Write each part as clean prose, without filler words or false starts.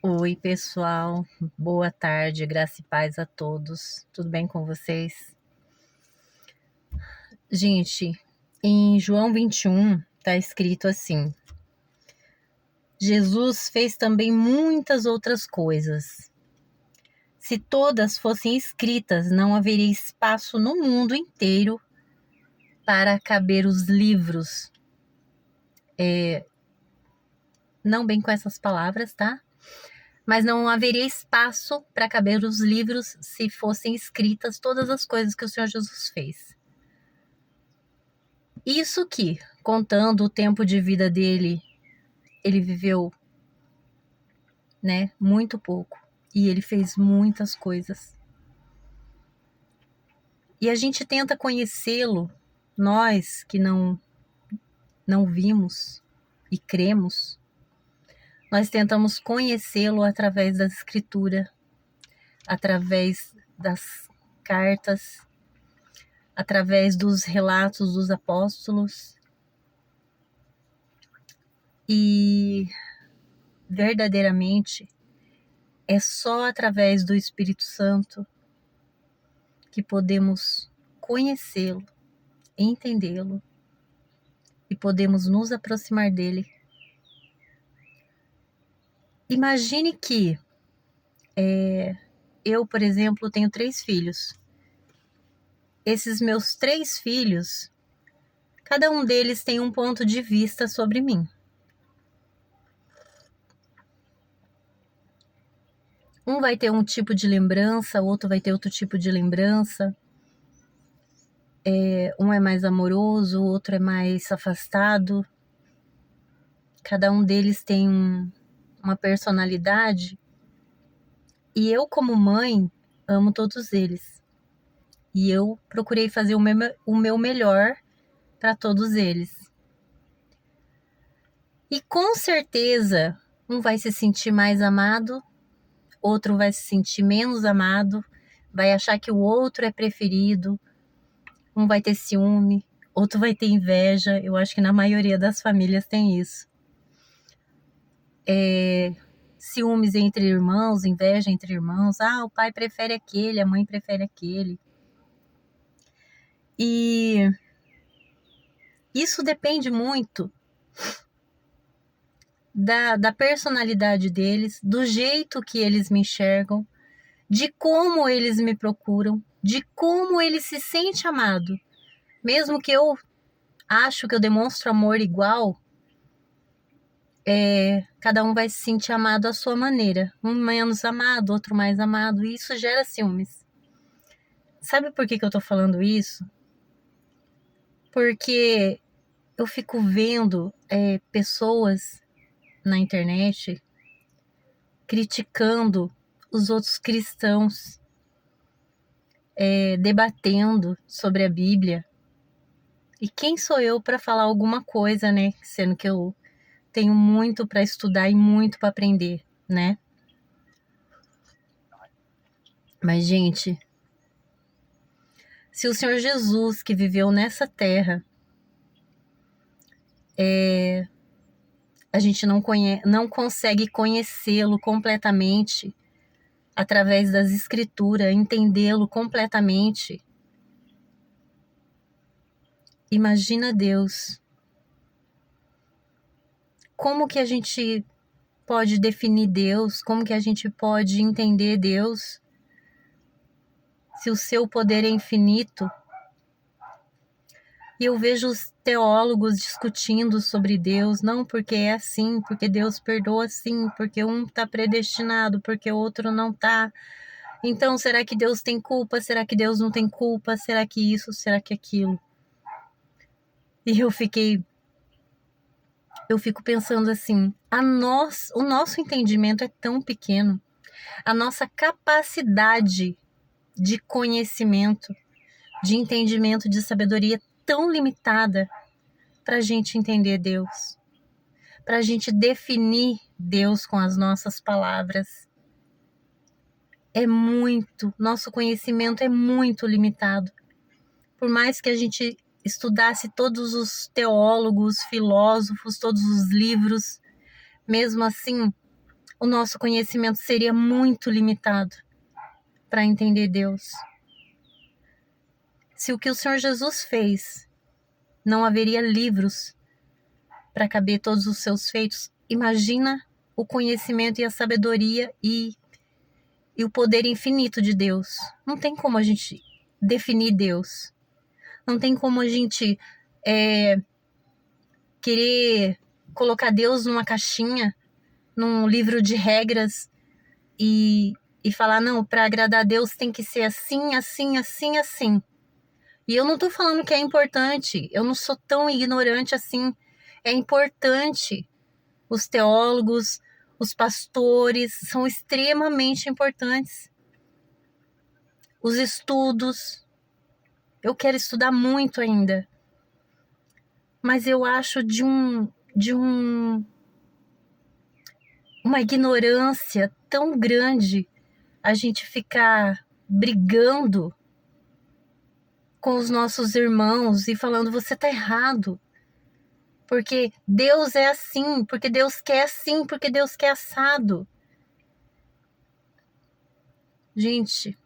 Oi, pessoal. Boa tarde, graça e paz a todos. Tudo bem com vocês? Gente, em João 21 está escrito assim: Jesus fez também muitas outras coisas. Se todas fossem escritas, não haveria espaço no mundo inteiro para caber os livros. Não bem com essas palavras, tá? Mas não haveria espaço para caber os livros se fossem escritas todas as coisas que o Senhor Jesus fez. Isso que, contando o tempo de vida dele, ele viveu, né, muito pouco. E ele fez muitas coisas. E a gente tenta conhecê-lo, nós que não vimos e cremos, nós tentamos conhecê-lo através da escritura, através das cartas, através dos relatos dos apóstolos. E verdadeiramente é só através do Espírito Santo que podemos conhecê-lo, entendê-lo e podemos nos aproximar dele. Imagine que eu, por exemplo, tenho 3 filhos. Esses meus 3 filhos, cada um deles tem um ponto de vista sobre mim. Um vai ter um tipo de lembrança, o outro vai ter outro tipo de lembrança. Um é mais amoroso, o outro é mais afastado. Cada um deles tem uma personalidade. E eu, como mãe, amo todos eles. E eu procurei fazer o meu melhor para todos eles. E com certeza, um vai se sentir mais amado, outro vai se sentir menos amado, vai achar que o outro é preferido, um vai ter ciúme, outro vai ter inveja. Eu acho que na maioria das famílias tem isso. Ciúmes entre irmãos, inveja entre irmãos. Ah, o pai prefere aquele, a mãe prefere aquele. E isso depende muito da personalidade deles, do jeito que eles me enxergam, de como eles me procuram, de como ele se sente amado. Mesmo que eu acho que eu demonstro amor igual, cada um vai se sentir amado à sua maneira. Um menos amado, outro mais amado, e isso gera ciúmes. Sabe por que eu tô falando isso? Porque eu fico vendo pessoas na internet criticando os outros cristãos, debatendo sobre a Bíblia. E quem sou eu para falar alguma coisa, né? Sendo que eu tenho muito para estudar e muito para aprender, né? Mas, gente, se o Senhor Jesus, que viveu nessa terra, a gente não consegue conhecê-lo completamente através das escrituras, entendê-lo completamente. Imagina Deus. Como que a gente pode definir Deus? Como que a gente pode entender Deus? Se o seu poder é infinito. E eu vejo os teólogos discutindo sobre Deus, não porque é assim, porque Deus perdoa assim, porque um está predestinado, porque o outro não está. Então, será que Deus tem culpa? Será que Deus não tem culpa? Será que isso? Será que aquilo? E eu fico pensando assim, o nosso entendimento é tão pequeno, a nossa capacidade de conhecimento, de entendimento, de sabedoria tão limitada para a gente entender Deus, para a gente definir Deus com as nossas palavras. Nosso conhecimento é muito limitado. Por mais que a gente estudasse todos os teólogos, filósofos, todos os livros, mesmo assim, o nosso conhecimento seria muito limitado para entender Deus. Se o que o Senhor Jesus fez, não haveria livros para caber todos os seus feitos, imagina o conhecimento e a sabedoria e o poder infinito de Deus. Não tem como a gente definir Deus. Não tem como a gente querer colocar Deus numa caixinha, num livro de regras e falar, não, para agradar a Deus tem que ser assim, assim, assim, assim. E eu não tô falando que é importante, eu não sou tão ignorante assim. É importante. Os teólogos, os pastores são extremamente importantes. Os estudos. Eu quero estudar muito ainda. Mas eu acho uma ignorância tão grande a gente ficar brigando com os nossos irmãos e falando, você tá errado. Porque Deus é assim, porque Deus quer assim, porque Deus quer assado. Gente,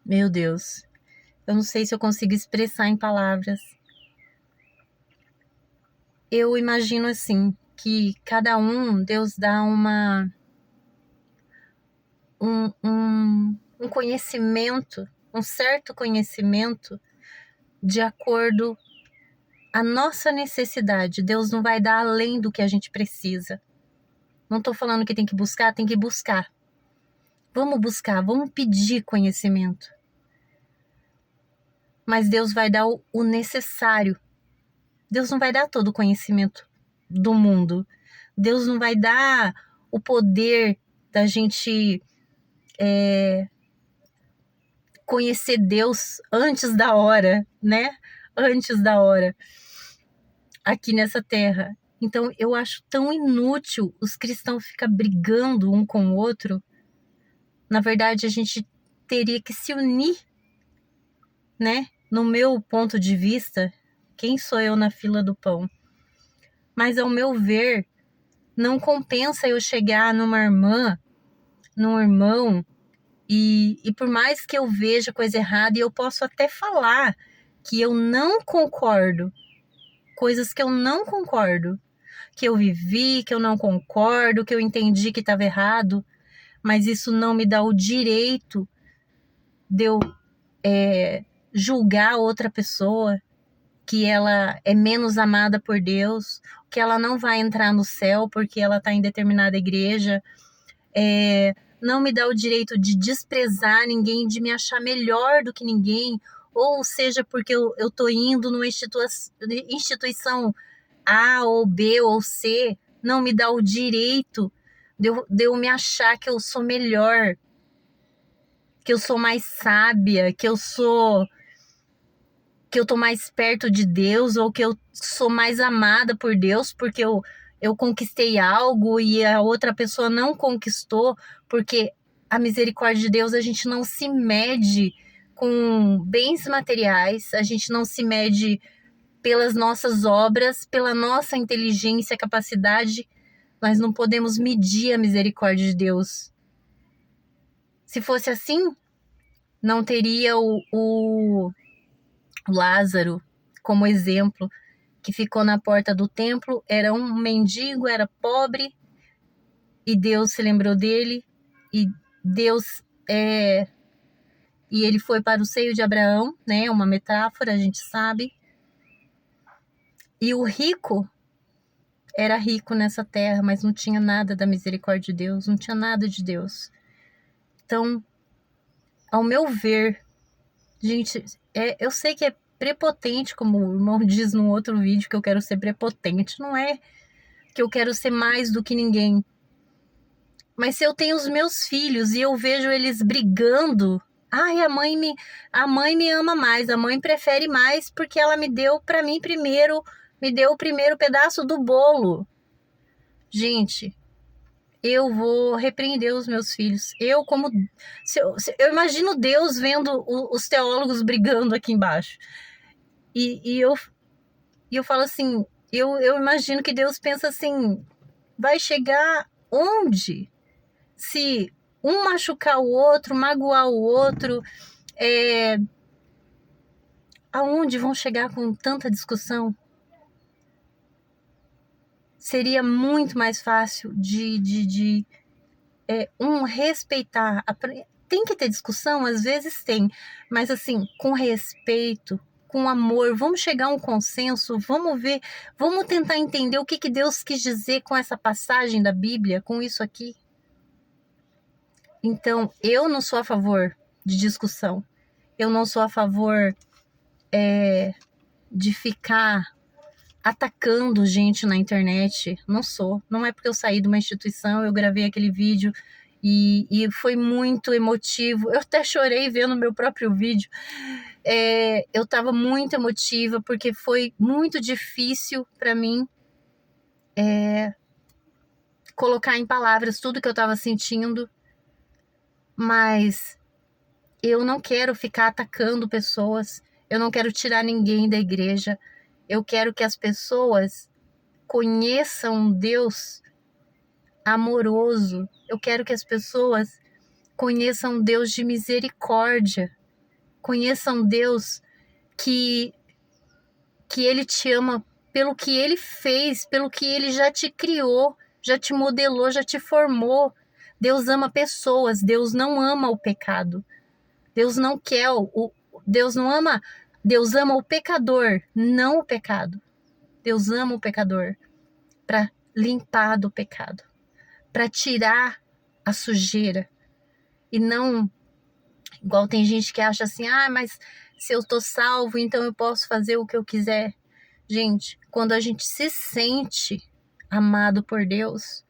meu Deus, eu não sei se eu consigo expressar em palavras. Eu imagino assim, que cada um, Deus dá um conhecimento, um certo conhecimento de acordo a nossa necessidade. Deus não vai dar além do que a gente precisa. Não estou falando que tem que buscar, tem que buscar. Vamos buscar, vamos pedir conhecimento. Mas Deus vai dar o necessário. Deus não vai dar todo o conhecimento do mundo. Deus não vai dar o poder da gente conhecer Deus antes da hora, né? Antes da hora. Aqui nessa terra. Então, eu acho tão inútil os cristãos ficar brigando um com o outro. Na verdade, a gente teria que se unir, né? No meu ponto de vista, quem sou eu na fila do pão? Mas, ao meu ver, não compensa eu chegar numa irmã, num irmão, e por mais que eu veja coisa errada, e eu posso até falar que eu não concordo, coisas que eu não concordo, que eu vivi, que eu não concordo, que eu entendi que estava errado, mas isso não me dá o direito de eu julgar outra pessoa, que ela é menos amada por Deus, que ela não vai entrar no céu porque ela está em determinada igreja, não me dá o direito de desprezar ninguém, de me achar melhor do que ninguém, ou seja, porque eu estou indo numa instituição A ou B ou C, não me dá o direito de eu me achar que eu sou melhor, que eu sou mais sábia, que eu tô mais perto de Deus, ou que eu sou mais amada por Deus porque eu conquistei algo e a outra pessoa não conquistou, porque a misericórdia de Deus, a gente não se mede com bens materiais, a gente não se mede pelas nossas obras, pela nossa inteligência, capacidade. Nós não podemos medir a misericórdia de Deus. Se fosse assim, não teria o Lázaro como exemplo, que ficou na porta do templo, era um mendigo, era pobre, e Deus se lembrou dele, e Deus e ele foi para o seio de Abraão, né? Uma metáfora, a gente sabe. E o rico era rico nessa terra, mas não tinha nada da misericórdia de Deus, não tinha nada de Deus. Então, ao meu ver, gente, eu sei que é prepotente, como o irmão diz num outro vídeo, que eu quero ser prepotente. Não é que eu quero ser mais do que ninguém. Mas se eu tenho os meus filhos e eu vejo eles brigando, ai, a mãe me ama mais, a mãe prefere mais porque ela me deu para mim primeiro, me deu o primeiro pedaço do bolo. Gente, eu vou repreender os meus filhos. Eu imagino Deus vendo os teólogos brigando aqui embaixo. E eu falo assim, eu imagino que Deus pensa assim, vai chegar Aonde? Se um machucar o outro, magoar o outro, aonde vão chegar com tanta discussão? Seria muito mais fácil de respeitar. Tem que ter discussão, às vezes tem, mas assim, com respeito, com amor, vamos chegar a um consenso, vamos ver, vamos tentar entender o que Deus quis dizer com essa passagem da Bíblia, com isso aqui. Então, eu não sou a favor de discussão, eu não sou a favor de ficar atacando gente na internet, não sou. Não é porque eu saí de uma instituição, eu gravei aquele vídeo e foi muito emotivo. Eu até chorei vendo meu próprio vídeo. Eu estava muito emotiva porque foi muito difícil para mim colocar em palavras tudo que eu estava sentindo, mas eu não quero ficar atacando pessoas, eu não quero tirar ninguém da igreja. Eu quero que as pessoas conheçam um Deus amoroso. Eu quero que as pessoas conheçam um Deus de misericórdia. Conheçam um Deus que Ele te ama pelo que Ele fez, pelo que Ele já te criou, já te modelou, já te formou. Deus ama pessoas, Deus não ama o pecado. Deus não quer Deus não ama. Deus ama o pecador, não o pecado. Deus ama o pecador para limpar do pecado, para tirar a sujeira. E não, igual tem gente que acha assim, mas se eu tô salvo, então eu posso fazer o que eu quiser. Gente, quando a gente se sente amado por Deus,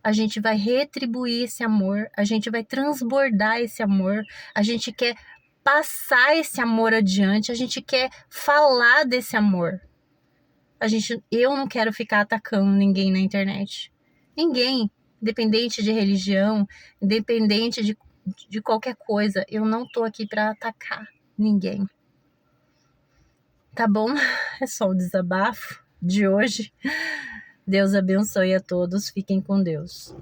a gente vai retribuir esse amor, a gente vai transbordar esse amor, a gente quer passar esse amor adiante, a gente quer falar desse amor. Eu não quero ficar atacando ninguém na internet. Ninguém, independente de religião, independente de qualquer coisa, eu não tô aqui para atacar ninguém. Tá bom? É só o desabafo de hoje. Deus abençoe a todos. Fiquem com Deus.